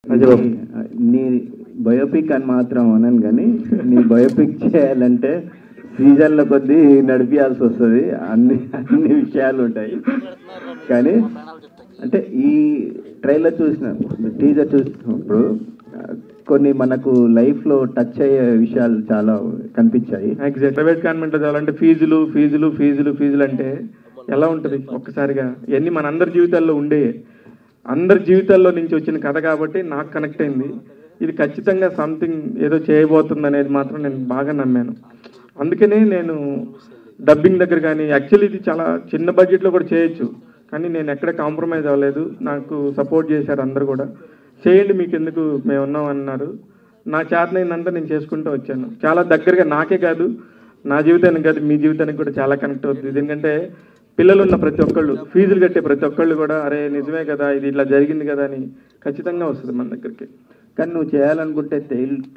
నీ బయోపిక్ అని మాత్రం అనను, కానీ నీ బయోపిక్ చేయాలంటే సీజన్ల కొద్దీ నడిపించాల్సి వస్తుంది. అన్ని విషయాలు ఉంటాయి. కానీ అంటే ఈ ట్రైలర్ టీజర్ చూసినప్పుడు కొన్ని మనకు లైఫ్లో టచ్ అయ్యే విషయాలు చాలా కనిపించాయి. ఎగ్జాక్ట్. ప్రైవేట్ కాన్వెంట్లో చాలంటే ఫీజులు ఫీజులు ఫీజులు ఫీజులు అంటే ఎలా ఉంటుంది ఒక్కసారిగా. ఇవన్నీ మన అందరి జీవితాల్లో ఉండే, అందరి జీవితాల్లో నుంచి వచ్చిన కథ కాబట్టి నాకు కనెక్ట్ అయింది. ఇది ఖచ్చితంగా సంథింగ్ ఏదో చేయబోతుంది అనేది మాత్రం నేను బాగా నమ్మాను. అందుకనే నేను డబ్బింగ్ దగ్గర కానీ, యాక్చువల్లీ ఇది చాలా చిన్న బడ్జెట్లో కూడా చేయొచ్చు, కానీ నేను ఎక్కడ కాంప్రమైజ్ అవ్వలేదు. నాకు సపోర్ట్ చేశారు అందరు కూడా. చేయండి, మీకు ఎందుకు, మేము ఉన్నాం అన్నారు. నా చేతనైనంతా నేను చేసుకుంటూ వచ్చాను. చాలా దగ్గరగా, నాకే కాదు, నా జీవితానికి కాదు, మీ జీవితానికి కూడా చాలా కనెక్ట్ అవుతుంది. ఎందుకంటే పిల్లలు ఉన్న ప్రతి ఒక్కళ్ళు, ఫీజులు కట్టే ప్రతి ఒక్కళ్ళు కూడా అరే నిజమే కదా, ఇది ఇట్లా జరిగింది కదా అని ఖచ్చితంగా వస్తుంది మన దగ్గరికి. కానీ నువ్వు చేయాలనుకుంటే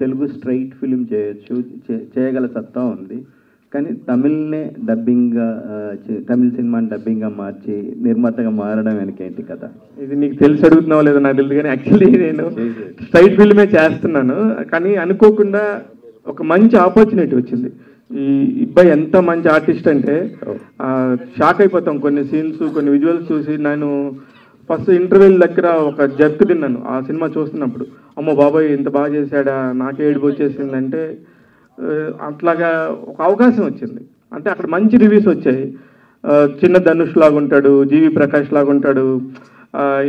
తెలుగు స్ట్రైట్ ఫిలిం చేయొచ్చు, చేయగల సత్తా ఉంది. కానీ తమిళ్నే డబ్బింగ్గా, తమిళ సినిమాని డబ్బింగ్గా మార్చి నిర్మాతగా మారడం వెనకేంటి కదా? ఇది నీకు తెలిసి అడుగుతున్నావో లేదో నాకు తెలియదు, కానీ యాక్చువల్లీ నేను స్ట్రైట్ ఫిల్మే చేస్తున్నాను. కానీ అనుకోకుండా ఒక మంచి ఆపర్చునిటీ వచ్చింది. ఈ అబ్బాయి ఎంత మంచి ఆర్టిస్ట్ అంటే షాక్ అయిపోతాం కొన్ని సీన్స్, కొన్ని విజువల్స్ చూసి. నేను ఫస్ట్ ఇంటర్వ్యూల దగ్గర ఒక జర్క్ తిన్నాను ఆ సినిమా చూస్తున్నప్పుడు. అమ్మో బాబాయ్ ఇంత బాగా చేశాడా, నాకే ఏడుపు వచ్చేసిందంటే. అట్లాగా ఒక అవకాశం వచ్చింది. అంటే అక్కడ మంచి రివ్యూస్ వచ్చాయి. చిన్న ధనుష్ లాగా ఉంటాడు, జీవి ప్రకాష్ లాగా ఉంటాడు,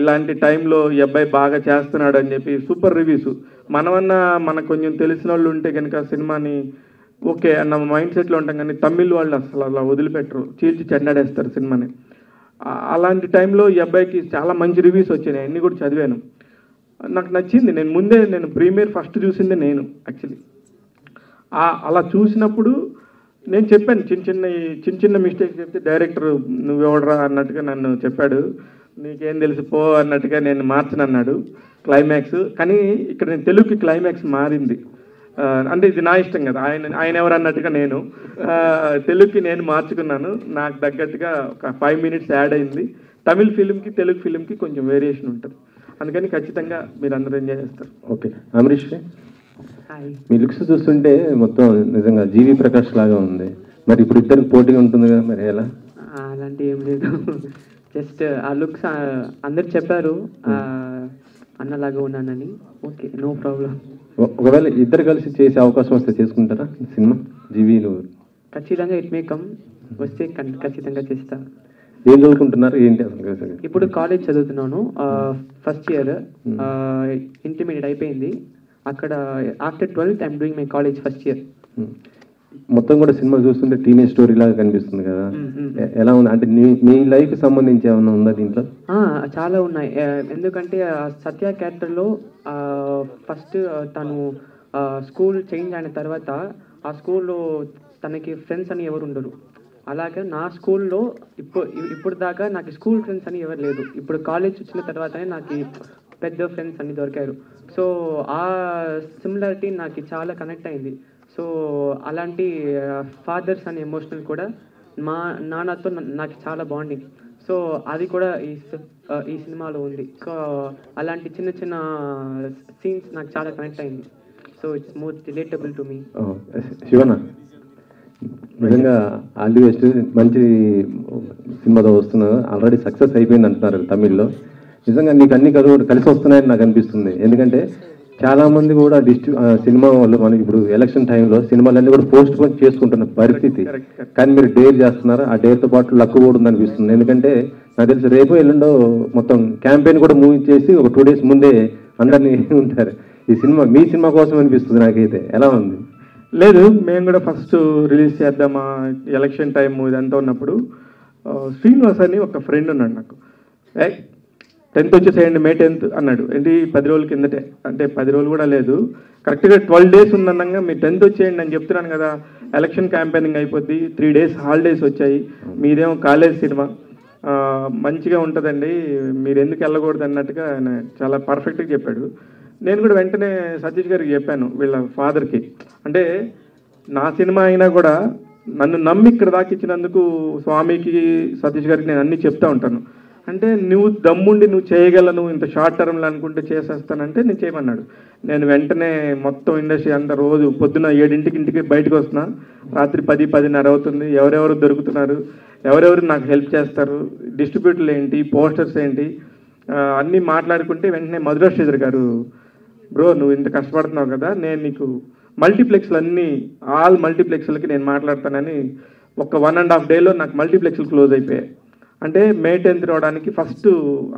ఇలాంటి టైంలో ఈ అబ్బాయి బాగా చేస్తున్నాడు అని చెప్పి సూపర్ రివ్యూస్. మనమన్నా మనకు కొంచెం తెలిసిన వాళ్ళు ఉంటే కనుక సినిమాని ఓకే అన్న మైండ్ సెట్లో ఉంటాం, కానీ తమిళ్ వాళ్ళు అసలు అలా వదిలిపెట్టరు, చీల్చి చెండాడేస్తారు సినిమాని. అలాంటి టైంలో ఈ అబ్బాయికి చాలా మంచి రివ్యూస్ వచ్చినాయి, అన్నీ కూడా చదివాను. నాకు నచ్చింది. నేను ప్రీమియర్ ఫస్ట్ చూసిందే నేను యాక్చువల్లీ. అలా చూసినప్పుడు నేను చెప్పాను, చిన్న చిన్న మిస్టేక్స్ చెప్తే డైరెక్టర్ నువ్వెవడరా అన్నట్టుగా నన్ను చెప్పాడు. నీకేం తెలిసిపో అన్నట్టుగా నేను మార్చనన్నాడు క్లైమాక్స్. కానీ ఇక్కడ నేను తెలుగుకి క్లైమాక్స్ మారింది. అంటే ఇది నా ఇష్టం కదా, ఆయన ఎవరు అన్నట్టుగా నేను తెలుగుకి నేను మార్చుకున్నాను. నాకు తగ్గట్టుగా ఒక 5 minutes యాడ్ అయింది. తమిళ ఫిలింకి తెలుగు ఫిలింకి కొంచెం వేరియేషన్ ఉంటుంది. అందుకని ఖచ్చితంగా మీరు అందరూ ఎంజాయ్ చేస్తారు. ఓకే అమరీష్, మీ లుక్స్ చూస్తుంటే మొత్తం నిజంగా జీవి ప్రకాష్ లాగా ఉంది. మరి ఇప్పుడు ఇద్దరికి పోటీగా ఉంటుంది కదా, మరి ఎలా? అలాంటి ఏం లేదు, జస్ట్ ఆ లుక్స్ అందరు చెప్పారు అన్నలాగా ఉన్నానని. Okay, no problem. ఒకవేళ ఇద్దరు కలిసి చేసే అవకాశం వస్తే చేసుకుంటారా సినిమా? జీవీలు ఖచ్చితంగా ఇట్ మే కమ్, వస్తే ఖచ్చితంగా చేస్తా. ఏం చదువుకుంటున్నారు ఏంటి అసలు? ఇప్పుడు కాలేజ్ చదువుతున్నాను, ఫస్ట్ ఇయర్. ఇంటర్మీడియట్ అయిపోయింది. అక్కడ after 12th I'm doing my college first year. మొత్తం కూడా సినిమా చూస్తుంటే టీనేజ్ స్టోరీ లాగా కనిపిస్తుంది కదా, ఎలా ఉంది? అంటే మీ లైఫ్ సంబంధించి ఏమన్నా ఉందా దీంట్లో? చాలా ఉన్నాయి. ఎందుకంటే సత్య క్యారెక్టర్లో ఫస్ట్ తను స్కూల్ చేంజ్ అయిన తర్వాత ఆ స్కూల్లో తనకి ఫ్రెండ్స్ అని ఎవరు ఉండరు. అలాగే నా స్కూల్లో ఇప్పుడు దాకా నాకు స్కూల్ ఫ్రెండ్స్ అని ఎవరు లేదు. ఇప్పుడు కాలేజ్ వచ్చిన తర్వాతనే నాకు పెద్ద ఫ్రెండ్స్ అన్ని దొరికారు. సో ఆ సిమిలారిటీ నాకు చాలా కనెక్ట్ అయింది. సో అలాంటి ఫాదర్స్ అనే ఎమోషనల్ కూడా మా నాన్నతో నాకు చాలా బాండింగ్. సో అది కూడా ఈ సినిమాలో ఉంది. సో అలాంటి చిన్న చిన్న సీన్స్ నాకు చాలా కనెక్ట్ అయింది. So it's more relatable to me. Shivanna, నిజంగా ఆల్ ది బెస్ట్. మంచి సినిమాతో వస్తున్నారు, ఆల్రెడీ సక్సెస్ అయిపోయింది అంటున్నారు తమిళ్లో. నిజంగా నీకు అన్ని కలిసి వస్తున్నాయని నాకు అనిపిస్తుంది. ఎందుకంటే చాలామంది కూడా సినిమా వాళ్ళు మనకి ఇప్పుడు ఎలక్షన్ టైంలో సినిమాలన్నీ కూడా పోస్ట్ పోన్ చేసుకుంటున్న పరిస్థితి. కానీ మీరు డేర్ చేస్తున్నారు, ఆ డేర్తో పాటు లక్ కూడా ఉందనిపిస్తుంది. ఎందుకంటే నాకు తెలిసి రేపు ఎల్లుండో మొత్తం క్యాంపెయిన్ కూడా మూవీ చేసి ఒక 2 days ముందే అందరినీ ఉంటారు. ఈ సినిమా మీ సినిమా కోసం అనిపిస్తుంది నాకైతే. ఎలా ఉంది? లేదు, మేము కూడా ఫస్ట్ రిలీజ్ చేద్దామా ఎలక్షన్ టైం ఇదంతా ఉన్నప్పుడు శ్రీనివాస్ అని ఒక ఫ్రెండ్ ఉన్నాడు నాకు. 10th వచ్చేసేయండి, May 10th అన్నాడు. ఏంటి 10 రోజుల కిందటే, అంటే 10 రోజులు కూడా లేదు, కరెక్ట్గా 12 days ఉందన్నాగా మీరు 10th వచ్చేయండి అని చెప్తున్నాను కదా. ఎలక్షన్ క్యాంపెయినింగ్ అయిపోద్ది, 3 days హాలిడేస్ వచ్చాయి, మీదేమో కాలేజ్ సినిమా మంచిగా ఉంటుందండి, మీరు ఎందుకు వెళ్ళకూడదు అన్నట్టుగా ఆయన చాలా పర్ఫెక్ట్గా చెప్పాడు. నేను కూడా వెంటనే సతీష్ గారికి చెప్పాను, వీళ్ళ ఫాదర్కి. అంటే నా సినిమా అయినా కూడా నన్ను నమ్మి ఇక్కడ దాకా ఇచ్చినందుకు స్వామికి, సతీష్ గారికి నేను అన్నీ చెప్తా ఉంటాను. అంటే నువ్వు దమ్ముండి నువ్వు చేయగలను ఇంత షార్ట్ టర్మ్లో అనుకుంటే చేసేస్తానంటే నేను చేయమన్నాడు. నేను వెంటనే మొత్తం ఇండస్ట్రీ అంతా రోజు పొద్దున 7 ఇంటికి బయటకు వస్తున్నా, రాత్రి 10-10:30 అవుతుంది. ఎవరెవరు దొరుకుతున్నారు, ఎవరెవరు నాకు హెల్ప్ చేస్తారు, డిస్ట్రిబ్యూటర్లు ఏంటి, పోస్టర్స్ ఏంటి, అన్నీ మాట్లాడుకుంటే వెంటనే మధురా శ్రీధర్ గారు, బ్రో నువ్వు ఇంత కష్టపడుతున్నావు కదా, నేను నీకు మల్టీప్లెక్స్లు అన్నీ ఆల్ మల్టీప్లెక్స్లకి నేను మాట్లాడతానని ఒక 1.5 డేలో నాకు మల్టీప్లెక్స్లు క్లోజ్ అయిపోయాయి. అంటే May 10th రావడానికి ఫస్ట్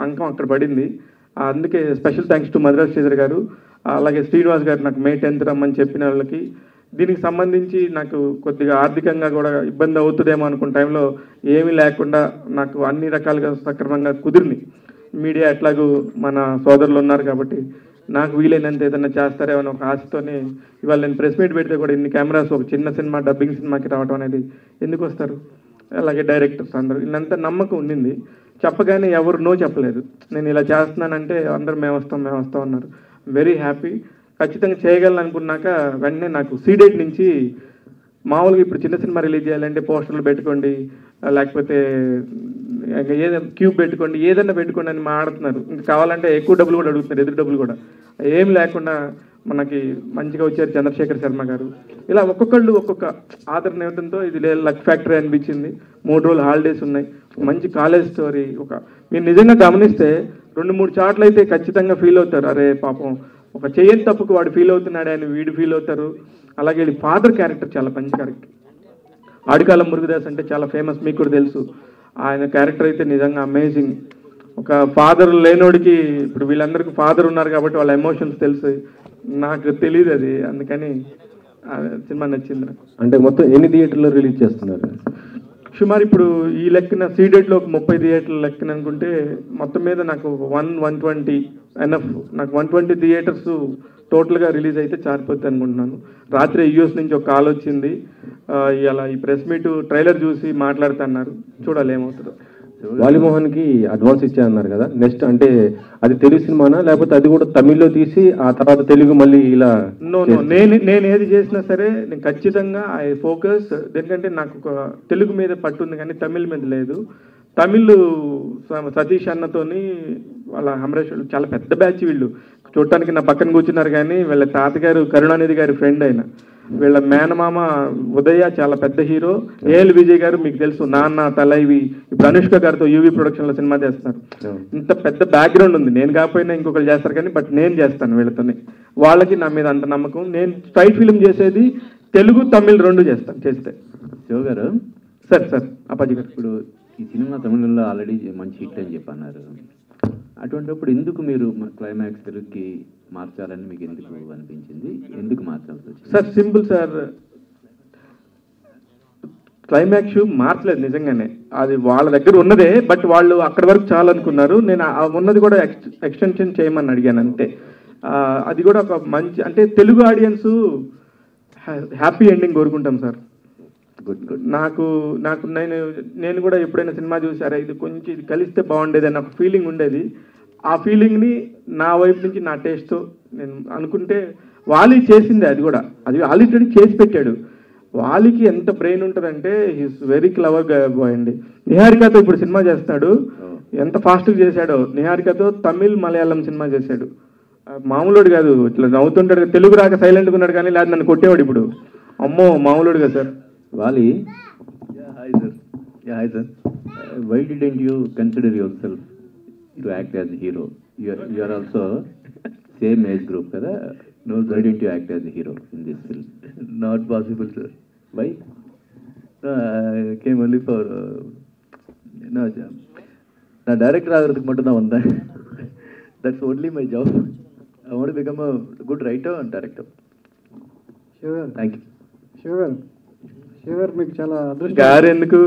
అంకం అక్కడ పడింది. అందుకే special thanks to Madhura Sridhar garu, అలాగే శ్రీనివాస్ గారు నాకు May 10th రమ్మని చెప్పిన వాళ్ళకి. దీనికి సంబంధించి నాకు కొద్దిగా ఆర్థికంగా కూడా ఇబ్బంది అవుతుందేమో అనుకున్న టైంలో ఏమీ లేకుండా నాకు అన్ని రకాలుగా సక్రమంగా కుదిరింది. మీడియా ఎట్లాగూ మన సోదరులు ఉన్నారు కాబట్టి నాకు వీలైనంత ఏదైనా చేస్తారేమో అని ఒక ఆశతోనే ఇవాళ నేను ప్రెస్ మీట్ పెడితే కూడా ఇన్ని కెమెరాస్ ఒక చిన్న సినిమా డబ్బింగ్ సినిమాకి రావడం అనేది ఎందుకు వస్తారు, అలాగే డైరెక్టర్స్ అందరూ ఇల్లంతా నమ్మకం ఉండింది. చెప్పగానే ఎవరు నో చెప్పలేదు. నేను ఇలా చేస్తున్నానంటే అందరూ మేము వస్తాం అన్నారు. Very happy. ఖచ్చితంగా చేయగలను అనుకున్నాక వెంటనే నాకు సీడేట్ నుంచి మామూలుగా ఇప్పుడు చిన్న సినిమా రిలీజ్ చేయాలంటే పోస్టర్లు పెట్టుకోండి, లేకపోతే ఏదైనా క్యూబ్ పెట్టుకోండి, ఏదైనా పెట్టుకోండి అని మాట్లాడుతున్నారు. ఇంకా కావాలంటే ఎక్కువ డబ్బులు కూడా అడుగుతున్నారు, ఎదురు డబ్బులు కూడా. ఏం లేకుండా మనకి మంచిగా వచ్చారు చంద్రశేఖర్ శర్మ గారు. ఇలా ఒక్కొక్కళ్ళు ఒక్కొక్క ఆదరణ ఇవ్వడంతో ఇది లక్ ఫ్యాక్టరీ అనిపించింది. 3 రోజులు హాలిడేస్ ఉన్నాయి, మంచి కాలేజ్ స్టోరీ. మీరు నిజంగా గమనిస్తే 2-3 చాట్లు అయితే ఖచ్చితంగా ఫీల్ అవుతారు, అరే పాపం ఒక చేయని తప్పుకు వాడు ఫీల్ అవుతున్నాడే అని వీడు ఫీల్ అవుతారు. అలాగే వీడి ఫాదర్ క్యారెక్టర్ చాలా మంచి క్యారెక్టర్. ఆడికాలం మురుగదాస్ అంటే చాలా ఫేమస్, మీకు కూడా తెలుసు. ఆయన క్యారెక్టర్ అయితే నిజంగా అమేజింగ్. ఒక ఫాదర్ లేనోడికి ఇప్పుడు వీళ్ళందరికీ ఫాదర్ ఉన్నారు కాబట్టి వాళ్ళ ఎమోషన్స్ తెలుసు, నాకు తెలియదు అది. అందుకని సినిమా నచ్చింది నాకు. అంటే మొత్తం ఎన్ని థియేటర్లో రిలీజ్ చేస్తున్నారు? సుమారు ఇప్పుడు ఈ లెక్కన సీడెట్లో ఒక 30 థియేటర్ల లెక్కన అనుకుంటే మొత్తం మీద నాకు 120 ఎనఫ్. నాకు 120 థియేటర్స్ టోటల్గా రిలీజ్ అయితే చారిపోద్ది అనుకుంటున్నాను. రాత్రి యూఎస్ నుంచి ఒక కాల్ వచ్చింది, ఇలా ఈ ప్రెస్ మీట్ ట్రైలర్ చూసి మాట్లాడుతున్నారు, చూడాలి ఏమవుతుందో. వాలిమోహన్కి అడ్వాన్స్ ఇచ్చారన్నారు కదా, నెక్స్ట్ అంటే అది తెలుగు సినిమానా లేకపోతే అది కూడా తమిళ్లో తీసి ఆ తర్వాత తెలుగు మళ్ళీ ఇలా? నో నేను ఏది చేసినా సరే నేను ఖచ్చితంగా ఐ ఫోకస్. ఎందుకంటే నాకు ఒక తెలుగు మీద పట్టుంది కానీ తమిళ్ మీద లేదు. తమిళ్ సతీష్ అన్నతోని వాళ్ళ హమరేశ్వరులు చాలా పెద్ద బ్యాచ్. వీళ్ళు చూడటానికి నా పక్కన కూర్చున్నారు కానీ వీళ్ళ తాతగారు కరుణానిధి గారి ఫ్రెండ్ అయిన, వీళ్ళ మేనమామ ఉదయ చాలా పెద్ద హీరో. ఏఎల్ విజయ్ గారు మీకు తెలుసు, నాన్న తలైవి. ఇప్పుడు అనుష్క గారితో యూవీ ప్రొడక్షన్లో సినిమా చేస్తున్నారు. ఇంత పెద్ద బ్యాక్గ్రౌండ్ ఉంది. నేను కాకపోయినా ఇంకొకరు చేస్తారు కానీ బట్ నేను చేస్తాను వీళ్ళతోనే. వాళ్ళకి నా మీద అంత నమ్మకం. నేను స్ట్రైట్ ఫిల్మ్ చేసేది తెలుగు తమిళ్ 2 చేస్తాను చేస్తే. శివ గారు, సార్ అప్పాజీ గారు, ఇప్పుడు ఈ సినిమా తమిళంలో ఆల్రెడీ మంచి హిట్ అని చెప్పన్నారు. అటువంటిప్పుడు ఎందుకు మీరు క్లైమాక్స్ తెలుగుకి మార్చాలని మీకు ఎందుకు అనిపించింది? ఎందుకు మార్చాల్సి వచ్చింది? సార్ సింపుల్ సార్, క్లైమాక్స్ మార్చలేదు నిజంగానే. అది వాళ్ళ దగ్గర ఉన్నదే, బట్ వాళ్ళు అక్కడి వరకు చాలా అనుకున్నారు. నేను ఉన్నది కూడా ఎక్స్టెన్షన్ చేయమని అడిగాను అంతే. అది కూడా ఒక మంచి, అంటే తెలుగు ఆడియన్స్ హ్యాపీ ఎండింగ్ కోరుకుంటాం సార్. గుడ్. నేను కూడా ఎప్పుడైనా సినిమా చూసారా, ఇది కొంచెం ఇది కలిస్తే బాగుండేది అని ఒక ఫీలింగ్ ఉండేది. ఆ ఫీలింగ్ని నా వైపు నుంచి నా టేస్ట్తో నేను అనుకుంటే వాలి చేసిందే. అది కూడా అది ఆల్రెడీ చేసి పెట్టాడు. వాలికి ఎంత బ్రెయిన్ ఉంటుందంటే హీస్ వెరీ క్లవర్ బాయ్ అండి. నిహారికతో ఇప్పుడు సినిమా చేస్తున్నాడు, ఎంత ఫాస్ట్గా చేశాడో. నిహారికతో తమిళ్ మలయాళం సినిమా చేశాడు. మామూలుడు కాదు, ఇట్లా నవ్వుతుంటాడు. తెలుగు రాక సైలెంట్గా ఉన్నాడు కానీ లేదా నన్ను కొట్టేవాడు. ఇప్పుడు అమ్మో మామూలుడుగా sir. Vali, hi sir. Why didn't you consider yourself to act as hero? You are also same age group కదా. No, why didn't you act as a hero in this film? Not possible, sir. Why? No, I came only for நான் director ஆகிறதுக்கு மட்டும்தான் வந்தேன். That's only my job. I want to become a good writer and director. Sure. Thank you. Sure, మీకు చాలా అదృష్టం. గారు ఎందుకు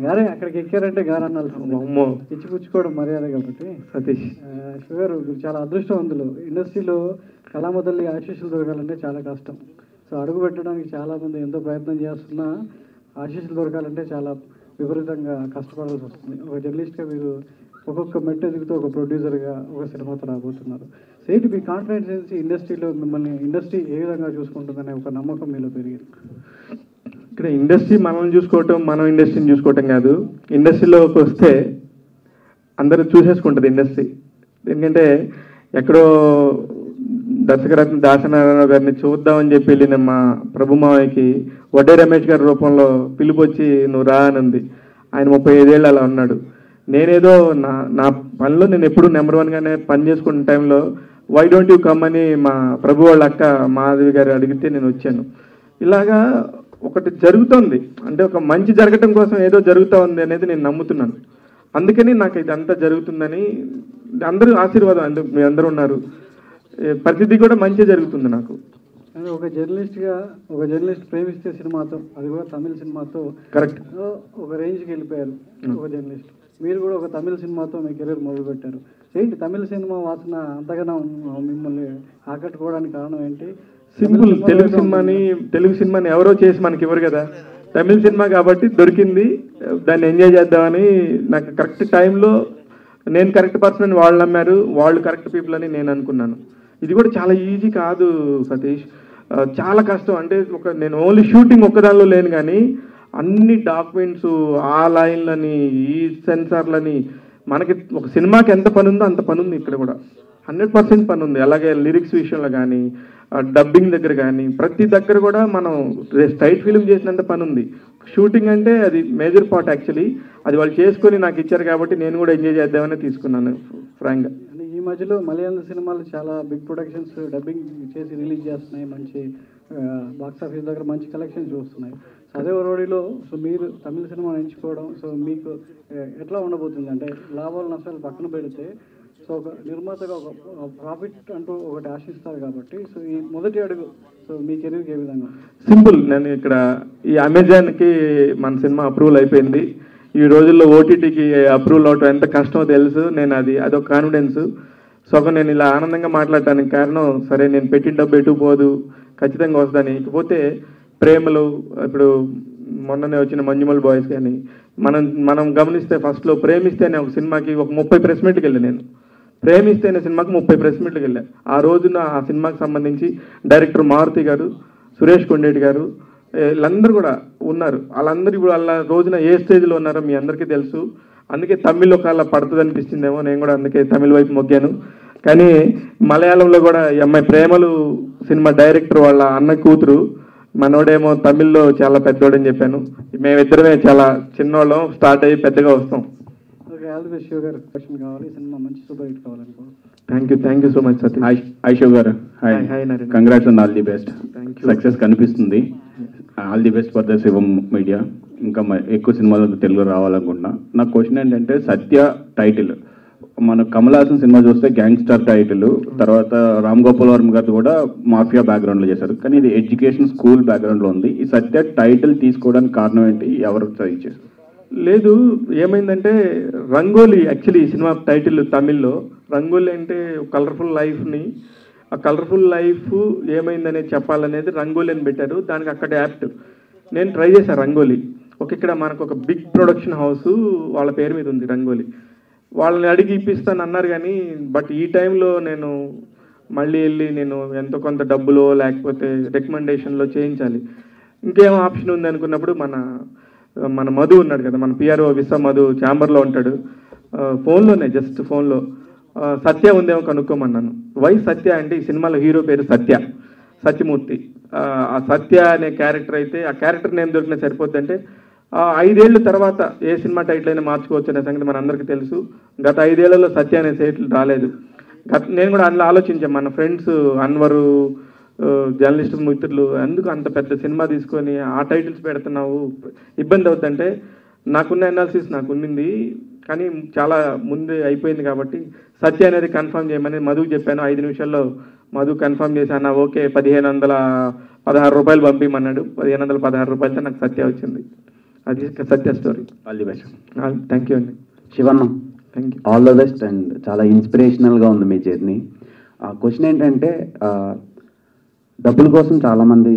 గారే అక్కడికి ఎక్కారంటే గారు అనాల్సింది. అమ్మో ఇచ్చిపుచ్చుకోవడం మర్యాద కాబట్టి. సతీష్ షుగర్ మీరు చాలా అదృష్టవంతులు. ఇండస్ట్రీలో కళామొదల్ని ఆశీస్సులు దొరకాలంటే చాలా కష్టం. సో అడుగు పెట్టడానికి చాలామంది ఎంతో ప్రయత్నం చేస్తున్నా ఆశీస్సులు దొరకాలంటే చాలా విపరీతంగా కష్టపడాల్సి వస్తుంది. ఒక జర్నలిస్ట్గా మీరు ఒక్కొక్క మెట్టు ఎదుగుతూ ఒక ప్రొడ్యూసర్గా ఒక సినిమాతో రాబోతున్నారు. సేటు మీ కాన్ఫిడెన్స్ ఇండస్ట్రీలో మిమ్మల్ని ఇండస్ట్రీ ఏ విధంగా చూసుకుంటుందనే ఒక నమ్మకం మీలో పెరిగింది. ఇక్కడ ఇండస్ట్రీ మనల్ని చూసుకోవటం, మనం ఇండస్ట్రీని చూసుకోవటం కాదు. ఇండస్ట్రీలోకి వస్తే అందరూ చూసేసుకుంటుంది ఇండస్ట్రీ. ఎందుకంటే ఎక్కడో దర్శకరత్న దాసనారాయణ గారిని చూద్దామని చెప్పి వెళ్ళిన మా ప్రభుమావయ్యకి వడ్డే రమేష్ గారి రూపంలో పిలుపు వచ్చి నువ్వు రా అని ఉంది. ఆయన 35 ఏళ్ళు అలా ఉన్నాడు. నేనేదో నా పనిలో నేను ఎప్పుడు నెంబర్ 1గానే పని చేసుకున్న టైంలో వై డోంట్ యూ కమ్ అని మా ప్రభు వాళ్ళ అక్క మాధవి గారు అడిగితే నేను వచ్చాను. ఇలాగా ఒకటి జరుగుతుంది అంటే ఒక మంచి జరగటం కోసం ఏదో జరుగుతూ ఉంది అనేది నేను నమ్ముతున్నాను. అందుకని నాకు ఇదంతా జరుగుతుందని అందరూ ఆశీర్వాదం. అందుకు మీ అందరూ ఉన్నారు, ప్రతిదీ కూడా మంచి జరుగుతుంది నాకు. కానీ ఒక జర్నలిస్ట్ ప్రేమిస్తే సినిమాతో, అది కూడా తమిళ సినిమాతో కరెక్ట్ ఒక రేంజ్కి వెళ్ళిపోయారు ఒక జర్నలిస్ట్. మీరు కూడా ఒక తమిళ సినిమాతో మీ కెరీర్ మొదలుపెట్టారు. ఏంటి తమిళ సినిమా వాసన అంతగానో మిమ్మల్ని ఆకట్టుకోవడానికి కారణం ఏంటి? సింపుల్, తెలుగు సినిమాని ఎవరో చేసి మనకి ఇవ్వరు కదా, తమిళ సినిమా కాబట్టి దొరికింది, దాన్ని ఎంజాయ్ చేద్దామని. నాకు కరెక్ట్ టైంలో నేను కరెక్ట్ పర్సన్ అని వాళ్ళు నమ్మారు, వాళ్ళు కరెక్ట్ పీపుల్ అని నేను అనుకున్నాను. ఇది కూడా చాలా ఈజీ కాదు సతీష్, చాలా కష్టం. అంటే నేను ఓన్లీ షూటింగ్ ఒక్కదానిలో లేను కానీ అన్ని డాక్యుమెంట్స్, ఆ లైన్లని, ఈ సెన్సార్లని, మనకి ఒక సినిమాకి ఎంత పని ఉందో అంత పని ఉంది ఇక్కడ కూడా. 100% పని ఉంది. అలాగే లిరిక్స్ విషయంలో కానీ, డబ్బింగ్ దగ్గర కానీ, ప్రతి దగ్గర కూడా మనం స్ట్రైట్ ఫిల్మ్ చేసినంత పని ఉంది. షూటింగ్ అంటే అది మేజర్ పార్ట్ యాక్చువల్లీ. అది వాళ్ళు చేసుకొని నాకు ఇచ్చారు కాబట్టి నేను కూడా ఎంజాయ్ చేద్దామని తీసుకున్నాను ఫ్రాంక్గా. ఈ మధ్యలో మలయాళం సినిమాలు చాలా బిగ్ ప్రొడక్షన్స్ డబ్బింగ్ చేసి రిలీజ్ చేస్తున్నాయి, మంచి బాక్స్ ఆఫీస్ దగ్గర మంచి కలెక్షన్స్ చూస్తున్నాయి. అదే రోడిలో సో మీరు తమిళ సినిమాను ఎంచుకోవడం, సో మీకు ఎట్లా ఉండబోతుంది? అంటే లాభాలు నష్టాలు పక్కన పెడితే సో ఒక నిర్మాతగా ఒక ప్రాఫిట్ అంటూ ఒకటి ఆశిస్తారు కాబట్టి, సో ఈ మొదటి అడుగు సో మీ కెరీర్కి ఏ విధంగా? సింపుల్, నేను ఇక్కడ ఈ అమెజాన్కి మన సినిమా అప్రూవల్ అయిపోయింది. ఈ రోజుల్లో ఓటీటీకి అప్రూవల్ అవటం ఎంత కష్టమో తెలుసు. నేను అదొక కాన్ఫిడెన్స్. సో నేను ఇలా ఆనందంగా మాట్లాడటానికి కారణం, సరే నేను పెట్టిన డబ్బు ఎటు పోదు, ఖచ్చితంగా వస్తుందని. ఇకపోతే ప్రేమలు, ఇప్పుడు మొన్ననే వచ్చిన మంజుమల్ బాయ్స్ కానీ మనం గమనిస్తే ఫస్ట్లో ప్రేమిస్తేనే ఒక సినిమాకి ఒక 30 ప్రెస్ మీట్కి వెళ్ళాను నేను. ప్రేమిస్తేనే సినిమాకి 30 ప్రెస్ మీట్కి వెళ్ళాను. ఆ రోజున ఆ సినిమాకి సంబంధించి డైరెక్టర్ మారుతి గారు, సురేష్ కొండేటి గారు, వీళ్ళందరూ కూడా ఉన్నారు. వాళ్ళందరూ ఇప్పుడు వాళ్ళ రోజున ఏ స్టేజ్లో ఉన్నారో మీ అందరికీ తెలుసు. అందుకే తమిళ్ ఒక అలా పడుతుంది అనిపిస్తుందేమో, నేను కూడా అందుకే తమిళ వైపు మొగ్గాను. కానీ మలయాళంలో కూడా ఈ అమ్మాయి ప్రేమలు సినిమా డైరెక్టర్ వాళ్ళ అన్న కూతురు, మనోడేమో తమిళ్లో చాలా పెద్దోడని చెప్పాను. మేమిద్దరమే చాలా చిన్నోళ్ళం, స్టార్ట్ అయ్యి పెద్దగా వస్తాం. Thank you so much Satish. Hi Shiv garu. Hi, congrats on all the best. Success కనిపిస్తుంది. All the best for the Shivam media. ఇంకా ఎక్కువ సినిమాలు తెలుగు రావాలనుకుంటున్నా. నా క్వశ్చన్ ఏంటంటే, సత్య టైటిల్ మన కమల్ హాసన్ సినిమా చూస్తే గ్యాంగ్స్టర్ టైటిల్, తర్వాత రామ్ గోపాల్ వర్మ గారు కూడా మాఫియా బ్యాక్గ్రౌండ్లో చేశారు, కానీ ఇది ఎడ్యుకేషన్ స్కూల్ బ్యాక్గ్రౌండ్లో ఉంది. ఈ సత్య టైటిల్ తీసుకోవడానికి కారణం ఏంటి? ఎవరు సజెస్ట్ చేశారు? లేదు, ఏమైందంటే రంగోలీ యాక్చువల్లీ ఈ సినిమా టైటిల్ తమిళ్లో రంగోలీ అంటే కలర్ఫుల్ లైఫ్ని, ఆ కలర్ఫుల్ లైఫ్ ఏమైందనేది చెప్పాలనేది రంగోలీ అని పెట్టారు. దానికి అక్కడ యాప్ట్ నేను ట్రై చేశాను రంగోలీ. ఇక్కడ మనకు ఒక బిగ్ ప్రొడక్షన్ హౌస్ వాళ్ళ పేరు మీద ఉంది రంగోలీ. వాళ్ళని అడిగి ఇప్పిస్తాను అన్నారు కానీ, బట్ ఈ టైంలో నేను మళ్ళీ వెళ్ళి నేను ఎంతో కొంత డబ్బులో లేకపోతే రికమెండేషన్లో చేయించాలి. ఇంకేం ఆప్షన్ ఉంది అనుకున్నప్పుడు మన మధు ఉన్నాడు కదా, మన పిఆర్ఓ విశ్వ మధు ఛాంబర్లో ఉంటాడు. ఫోన్లోనే జస్ట్ ఫోన్లో సత్య ఉందేమో కనుక్కోమన్నాను. వై సత్య అంటే ఈ సినిమాలో హీరో పేరు సత్యమూర్తి. ఆ సత్య అనే క్యారెక్టర్ అయితే ఆ క్యారెక్టర్ నేమ్ దొరికినా సరిపోద్ది. అంటే 5 ఏళ్ళ తర్వాత ఏ సినిమా టైటిల్ అయినా మార్చుకోవచ్చు అనే సంగతి మన అందరికీ తెలుసు. గత 5 ఏళ్లలో సత్య అనే టైటిల్ రాలేదు. నేను కూడా అందులో ఆలోచించాను, మన ఫ్రెండ్స్ అన్వరు, జర్నలిస్ట్ మిత్రులు, ఎందుకు అంత పెద్ద సినిమా తీసుకొని ఆ టైటిల్స్ పెడుతున్నావు, ఇబ్బంది అవుతుందంటే నాకున్న అనాలిసిస్ నాకు ఉన్నింది, కానీ చాలా ముందే అయిపోయింది కాబట్టి సత్య అనేది కన్ఫర్మ్ చేయమని మధుకు చెప్పాను. 5 నిమిషాల్లో మధు కన్ఫర్మ్ చేశాను. ఓకే, 1516 రూపాయలు పంపించమన్నాడు. 1516 రూపాయలతో నాకు సత్య వచ్చింది. అది Satya story. All the best. Thank you అండి. Shivanna, thank you. All the best. And చాలా ఇన్స్పిరేషనల్గా ఉంది మీ జర్నీ. క్వశ్చన్ ఏంటంటే, డబ్బుల కోసం చాలామంది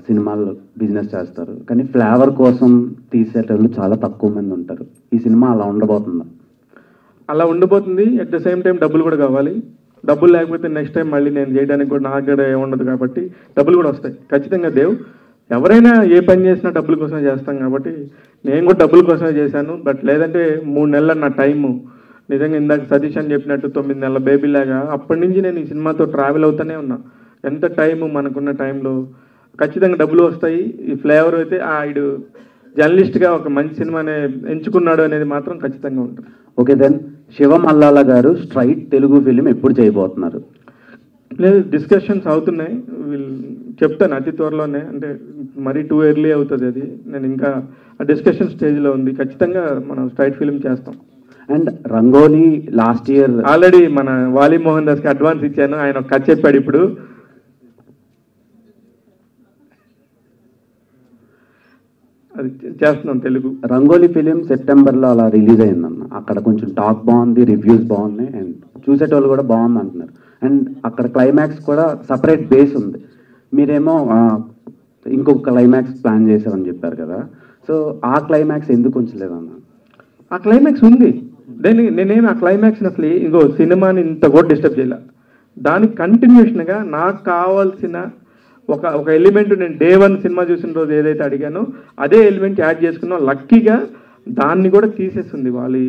సినిమాలు బిజినెస్ చేస్తారు, కానీ ఫ్లేవర్ కోసం తీసేటోళ్ళు చాలా తక్కువ మంది ఉంటారు. ఈ సినిమా అలా ఉండబోతుందా? అలా ఉండబోతుంది. అట్ ద సేమ్ టైం డబ్బులు కూడా కావాలి. డబ్బులు లేకపోతే నెక్స్ట్ టైం మళ్ళీ నేను చేయడానికి కూడా నాకు కూడా ఏముండదు కాబట్టి డబ్బులు కూడా వస్తాయి ఖచ్చితంగా. ఎవరైనా ఏ పని చేసినా డబ్బుల కోసమే చేస్తాం కాబట్టి నేను కూడా డబ్బుల కోసమే చేశాను. బట్ లేదంటే 3 నెలల నా టైము నిజంగా ఇందాక సతీష్ అని చెప్పినట్టు 9 నెలల బేబీ లాగా అప్పటి నుంచి నేను ఈ సినిమాతో ట్రావెల్ అవుతూనే ఉన్నా. ఎంత టైము మనకున్న టైంలో ఖచ్చితంగా డబ్బులు వస్తాయి. ఈ ఫ్లేవర్ అయితే ఈడు జర్నలిస్ట్గా ఒక మంచి సినిమానే ఎంచుకున్నాడు అనేది మాత్రం ఖచ్చితంగా ఉంటుంది. ఓకే దెన్ శివం అల్లాల గారు స్ట్రైట్ తెలుగు ఫిలిం ఎప్పుడు చేయబోతున్నారు? లేదు, డిస్కషన్స్ అవుతున్నాయి. వీళ్ళు చెప్తాను అతి త్వరలోనే, అంటే మరీ టూ ఎర్లీ అవుతుంది అది. నేను ఇంకా ఆ డిస్కషన్ స్టేజ్లో ఉంది. ఖచ్చితంగా మనం స్ట్రైట్ ఫిలిం చేస్తాం. And rangoli last year already మన వాలి మోహన్ దాస్కి అడ్వాన్స్ ఇచ్చాను. ఆయన ఒక కథ చెప్పాడు. ఇప్పుడు అది చేస్తున్నాం. తెలుగు రంగోలీ ఫిలిం సెప్టెంబర్లో అలా రిలీజ్ అయిందన్న. అక్కడ కొంచెం టాక్ బాగుంది, రివ్యూస్ బాగున్నాయి, అండ్ చూసేటోళ్ళు కూడా బాగుంది అంటున్నారు. అండ్ అక్కడ క్లైమాక్స్ కూడా సపరేట్ బేస్ ఉంది. మీరేమో ఇంకొక క్లైమాక్స్ ప్లాన్ చేశామని చెప్పారు కదా, సో ఆ క్లైమాక్స్ ఎందుకు ఉంచలేదన్న? ఆ క్లైమాక్స్ ఉంది. నేనేమి ఆ క్లైమాక్స్ని అసలు ఇంకో సినిమాని ఇంత కూడా డిస్టర్బ్ చేయలే. దానికి కంటిన్యూషన్గా నాకు కావాల్సిన ఒక ఎలిమెంట్ నేను డే 1 సినిమా చూసిన రోజు ఏదైతే అడిగానో అదే ఎలిమెంట్ యాడ్ చేసుకున్నాం. లక్కీగా దాన్ని కూడా తీసేస్తుంది వాళ్ళు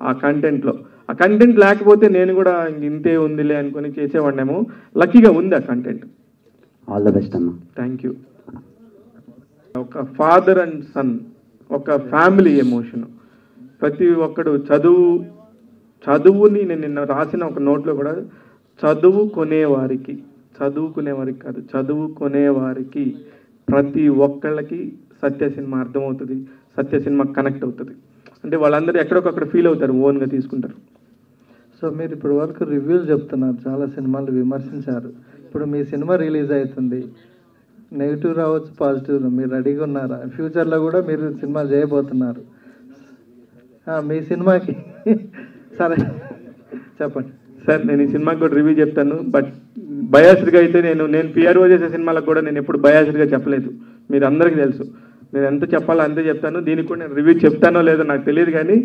ఆ కంటెంట్లో. ఆ కంటెంట్ లేకపోతే నేను కూడా ఇంతే ఉందిలే అనుకుని చేసేవాడినేమో. లక్కీగా ఉంది ఆ కంటెంట్. ఆల్ ద బెస్ట్ అన్న. Thank you. ఒక ఫాదర్ అండ్ సన్, ఒక ఫ్యామిలీ ఎమోషన్. ప్రతి ఒక్కడు చదువుని నేను నిన్న రాసిన ఒక నోట్లో కూడా చదువుకునేవారికి కాదు, చదువుకునేవారికి ప్రతి ఒక్కళ్ళకి సత్య సినిమా అర్థమవుతుంది, సత్య సినిమా కనెక్ట్ అవుతుంది. అంటే వాళ్ళందరూ ఎక్కడొకక్కడ ఫీల్ అవుతారు, ఓన్గా తీసుకుంటారు. సో మీరు ఇప్పుడు వరకు రివ్యూలు చెప్తున్నారు, చాలా సినిమాలు విమర్శించారు. ఇప్పుడు మీ సినిమా రిలీజ్ అవుతుంది, నెగిటివ్ రావచ్చు, పాజిటివ్. మీరు రెడీగా ఉన్నారా? ఫ్యూచర్లో కూడా మీరు సినిమాలు చేయబోతున్నారు. మీ సినిమాకి సరే చెప్పండి సార్. నేను ఈ సినిమాకి కూడా రివ్యూ చెప్తాను, బట్ బయాస్డ్గా అయితే నేను పిఆర్ఓ చేసే సినిమాలకు కూడా నేను ఎప్పుడు బయాస్డ్గా చెప్పలేదు. మీరు అందరికీ తెలుసు, నేను ఎంత చెప్పాలో అంతే చెప్తాను. దీనికి కూడా నేను రివ్యూ చెప్తానో లేదో నాకు తెలియదు, కానీ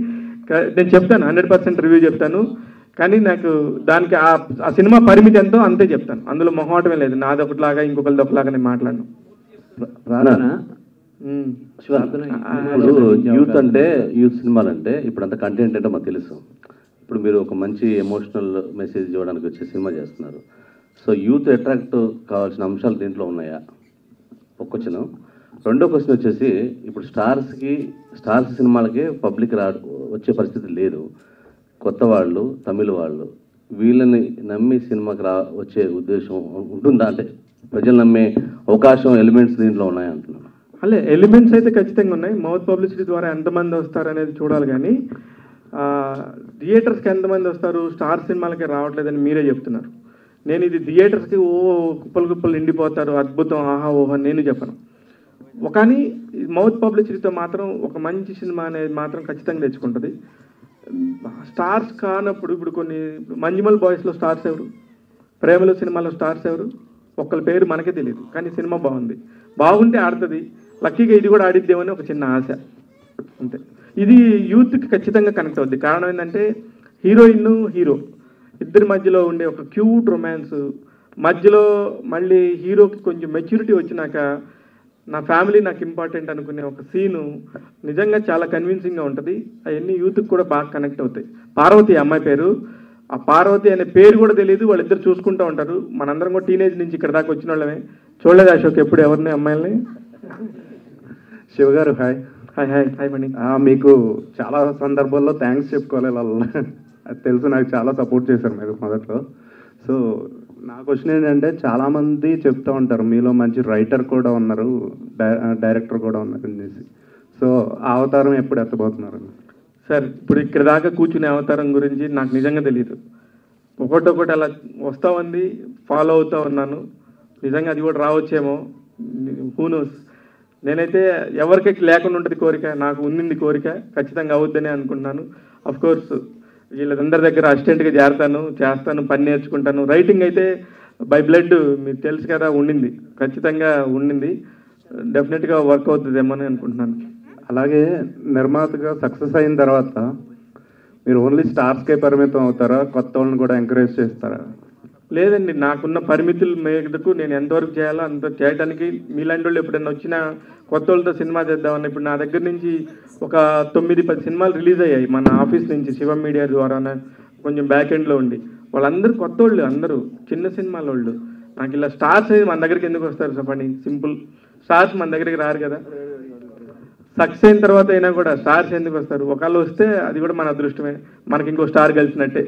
నేను చెప్తాను, 100% రివ్యూ చెప్తాను. కానీ నాకు దానికి ఆ సినిమా పరిమితి ఎంతో అంతే చెప్తాను. అందులో మొహమాటమే లేదు. నాది ఒకటిలాగా ఇంకొకరిది ఒకలాగా నేను మాట్లాడను. యూత్ అంటే యూత్ సినిమాలు అంటే ఇప్పుడు అంత కంటెంట్ అంటే మాకు తెలుసు. ఇప్పుడు మీరు ఒక మంచి ఎమోషనల్ మెసేజ్ ఇవ్వడానికి వచ్చే సినిమా చేస్తున్నారు. సో యూత్ అట్రాక్ట్ కావాల్సిన అంశాలు దీంట్లో ఉన్నాయా? ఒక క్వశ్చన్. రెండో క్వశ్చన్ వచ్చేసి, ఇప్పుడు స్టార్స్ సినిమాలకి పబ్లిక్ వచ్చే పరిస్థితి లేదు. కొత్త వాళ్ళు, తమిళ వాళ్ళు, వీళ్ళని నమ్మి సినిమాకి వచ్చే ఉద్దేశం ఉంటుందా? అంటే ప్రజలు నమ్మే అవకాశం, ఎలిమెంట్స్ దీంట్లో ఉన్నాయా అంటున్నాను. అలే ఎలిమెంట్స్ అయితే ఖచ్చితంగా ఉన్నాయి. మౌత్ పబ్లిసిటీ ద్వారా ఎంతమంది వస్తారు అనేది చూడాలి. కానీ థియేటర్స్కి ఎంతమంది వస్తారు, స్టార్ సినిమాలకి రావట్లేదని మీరే చెప్తున్నారు. నేను ఇది థియేటర్స్కి కుప్పలు నిండిపోతారు, అద్భుతం, ఆహా ఓహో నేను చెప్పను. కానీ మౌత్ పబ్లిసిటీతో మాత్రం ఒక మంచి సినిమా అనేది మాత్రం ఖచ్చితంగా తెచ్చుకుంటుంది. స్టార్స్ కానప్పుడు ఇప్పుడు కొన్ని మంజుమల్ బాయ్స్లో స్టార్స్ ఎవరు, ప్రేమలో సినిమాలో స్టార్స్ ఎవరు, ఒక్కళ్ళ పేరు మనకే తెలియదు. కానీ సినిమా బాగుంటే ఆడుతుంది. లక్కీగా ఇది కూడా ఆడిద్దేమని ఒక చిన్న ఆశ, అంతే. ఇది యూత్కి ఖచ్చితంగా కనెక్ట్ అవుద్ది. కారణం ఏంటంటే హీరోయిన్, హీరో ఇద్దరి మధ్యలో ఉండే ఒక క్యూట్ రొమాన్స్, మధ్యలో మళ్ళీ హీరోకి కొంచెం మెచ్యూరిటీ వచ్చినాక నా ఫ్యామిలీ నాకు ఇంపార్టెంట్ అనుకునే ఒక సీను నిజంగా చాలా కన్విన్సింగ్గా ఉంటుంది. అవన్నీ యూత్కి కూడా బాగా కనెక్ట్ అవుతాయి. పార్వతి అమ్మాయి పేరు, ఆ పార్వతి అనే పేరు కూడా తెలియదు, వాళ్ళిద్దరు చూసుకుంటూ ఉంటారు. మనందరం కూడా టీనేజ్ నుంచి ఇక్కడ దాకా వచ్చిన వాళ్ళమే. చూడలేదు అశోక్ ఎప్పుడు ఎవరిని అమ్మాయిల్ని? శివగారు హాయ్. హాయ్ హాయ్ హాయ్ మణి. మీకు చాలా సందర్భాల్లో థ్యాంక్స్ చెప్పుకోవాలి. అది తెలుసు, నాకు చాలా సపోర్ట్ చేశారు మీరు మొదట్లో. సో నా క్వశ్చన్ ఏంటంటే, చాలామంది చెప్తూ ఉంటారు మీలో మంచి రైటర్ కూడా ఉన్నారు, డైరెక్టర్ కూడా ఉన్నారు అనేసి. సో ఆ అవతారం ఎప్పుడు ఎత్తబోతున్నారు సార్? ఇప్పుడు ఇక్కడ దాకా కూర్చునే అవతారం గురించి నాకు నిజంగా తెలియదు. ఒకటొకటి అలా వస్తూ ఉంది, ఫాలో అవుతూ ఉన్నాను. నిజంగా అది కూడా రావచ్చేమో, హూ నోస్. నేనైతే ఎవరికి లేకుండా ఉంటుంది కోరిక, నాకు ఉన్నింది కోరిక, ఖచ్చితంగా అవుద్దని అనుకుంటున్నాను. అఫ్కోర్స్ వీళ్ళందరి దగ్గర అసిస్టెంట్గా చేస్తాను, పని నేర్చుకుంటాను. రైటింగ్ అయితే బై బ్లడ్ మీకు తెలుసు కదా, ఉండింది, ఖచ్చితంగా ఉండింది. డెఫినెట్గా వర్క్ అవుతుందేమో అని అనుకుంటున్నాను. అలాగే నిర్మాతగా సక్సెస్ అయిన తర్వాత మీరు ఓన్లీ స్టార్స్కే పరిమితం అవుతారా, కొత్త వాళ్ళని కూడా ఎంకరేజ్ చేస్తారా? లేదండి, నాకున్న పరిమితుల మేరకు నేను ఎంతవరకు చేయాలో అంత చేయడానికి మీలాంటి వాళ్ళు ఎప్పుడైనా వచ్చినా కొత్త వాళ్ళతో సినిమా చేద్దామని ఇప్పుడు నా దగ్గర నుంచి ఒక 9-10 సినిమాలు రిలీజ్ అయ్యాయి మన ఆఫీస్ నుంచి శివం మీడియా ద్వారానే కొంచెం బ్యాక్ ఎండ్లో ఉండి. వాళ్ళందరూ కొత్త వాళ్ళు, అందరూ చిన్న సినిమాల వాళ్ళు. నాకు ఇలా స్టార్స్ అయితే మన దగ్గరికి ఎందుకు వస్తారు చెప్పండి? సింపుల్, స్టార్స్ మన దగ్గరికి రారు కదా. సక్సెస్ అయిన తర్వాత అయినా కూడా స్టార్స్ ఎందుకు వస్తారు? ఒకళ్ళు వస్తే అది కూడా మన అదృష్టమే, మనకి ఇంకో స్టార్ కలిసినట్టే.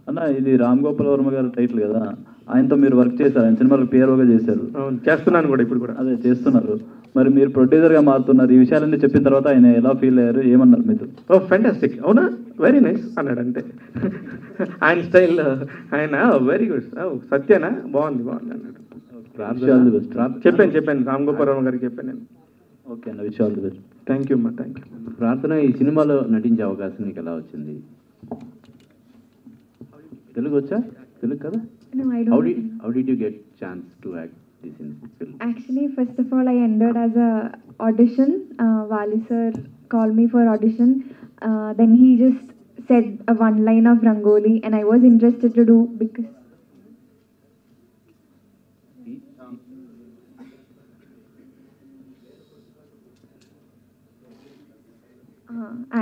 అన్న ఇది రామ్ గోపాల్ వర్మ గారి టైటిల్ కదా, ఆయనతో మీరు వర్క్ చేశారు, ఆయన సినిమాలు పేరుగా చేశారు. చేస్తున్నాను కూడా, ఇప్పుడు కూడా అదే చేస్తున్నారు. మరి మీరు ప్రొడ్యూసర్గా మారుతున్నారు, ఈ విషయాలన్నీ చెప్పిన తర్వాత ఆయన ఎలా ఫీల్ అయ్యారు, ఏమన్నారు మీతో? ఓ ఫెంటాస్టిక్, అవునా, వెరీ నైస్ అన్నాడు అంతే. ఆయన స్టైల్, ఆయన వెరీ గుడ్, సత్యనా బాగుంది బాగుంది అన్నాడు. చెప్పాను రామ్ గోపాల్ వర్మ గారికి చెప్పాను నేను. ఓకే అన్న, wish all the best. Thank you అమ్మా, థ్యాంక్ యూ. ప్రార్థన, ఈ సినిమాలో నటించే అవకాశం నీకు ఎలా వచ్చింది? తెలుగు వచ్చా? తెలుగు కదా? No, I don't. How did you get chance to act this in film? Actually, first of all, I entered as a audition. Wali sir called me for audition. Then he just said a one line of Rangoli, and I was interested to do because.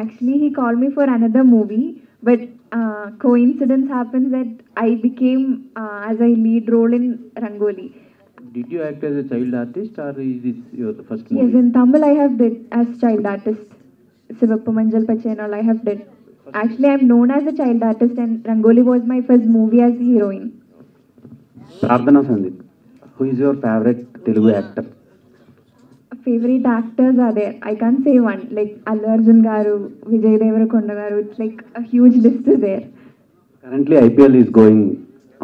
Actually, he called me for another movie, but coincidence happens that I became as a lead role in Rangoli. Did you act as a child artist or is this your first movie? Yes, in Tamil I have did as child artist. Sivappu Manjal Pachenal I have did. Actually, I am known as a child artist, and Rangoli was my first movie as heroine. Prardhana Sandeep, who is your favorite Telugu actor? Favorite actors are there. I can't say one. Like Allu Arjun garu, Vijay Deverakonda garu. It's like a huge list is there. Currently IPL is going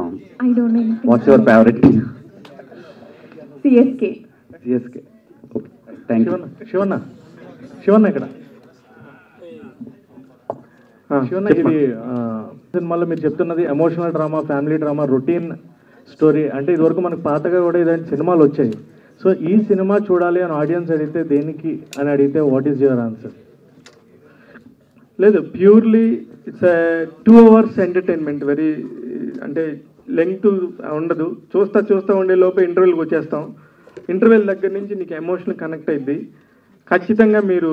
on. I don't know anything. What's your favorite team? CSK. CSK. Okay. Thank you. Shivanna ఇక్కడ. శివన్న, ఇది సినిమాలో మీరు చెప్తున్నది emotional drama, family drama, routine story అంటే ఇదివరకు మనకు పాతగా కూడా ఇలాంటి సినిమాలు వచ్చాయి. సో ఈ సినిమా చూడాలి అని ఆడియన్స్ అడిగితే దేనికి అని అడిగితే వాట్ ఈస్ యువర్ ఆన్సర్? లేదు, purely it's 2 hours entertainment. Very అంటే లెంగ్త్ ఉండదు, చూస్తా ఉండే లోపే ఇంటర్వెల్కి వచ్చేస్తాం. ఇంటర్వెల్ దగ్గర నుంచి నీకు ఎమోషనల్ కనెక్ట్ అయింది. ఖచ్చితంగా మీరు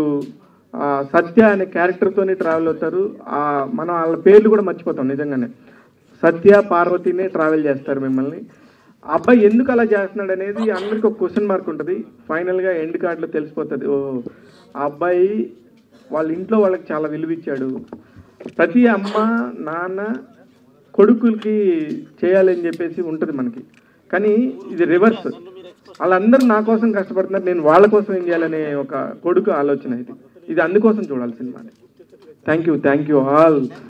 సత్య అనే క్యారెక్టర్తోనే ట్రావెల్ అవుతారు. మనం వాళ్ళ పేర్లు కూడా మర్చిపోతాం. నిజంగానే సత్య పార్వతినే ట్రావెల్ చేస్తారు మిమ్మల్ని. ఆ అబ్బాయి ఎందుకు అలా చేస్తున్నాడు అనేది అందరికి ఒక క్వశ్చన్ మార్క్ ఉంటుంది. ఫైనల్గా ఎండ్ కార్డులో తెలిసిపోతుంది. ఓ, ఆ అబ్బాయి వాళ్ళ ఇంట్లో వాళ్ళకి చాలా విలువ ఇచ్చాడు. ప్రతి అమ్మ నాన్న కొడుకులకి చేయాలని చెప్పేసి ఉంటుంది మనకి, కానీ ఇది రివర్స్. వాళ్ళందరూ నా కోసం కష్టపడుతున్నారు, నేను వాళ్ళ కోసం ఏం చేయాలనే ఒక కొడుకు ఆలోచన ఇది. అందుకోసం చూడాలి సినిమాని. Thank you all.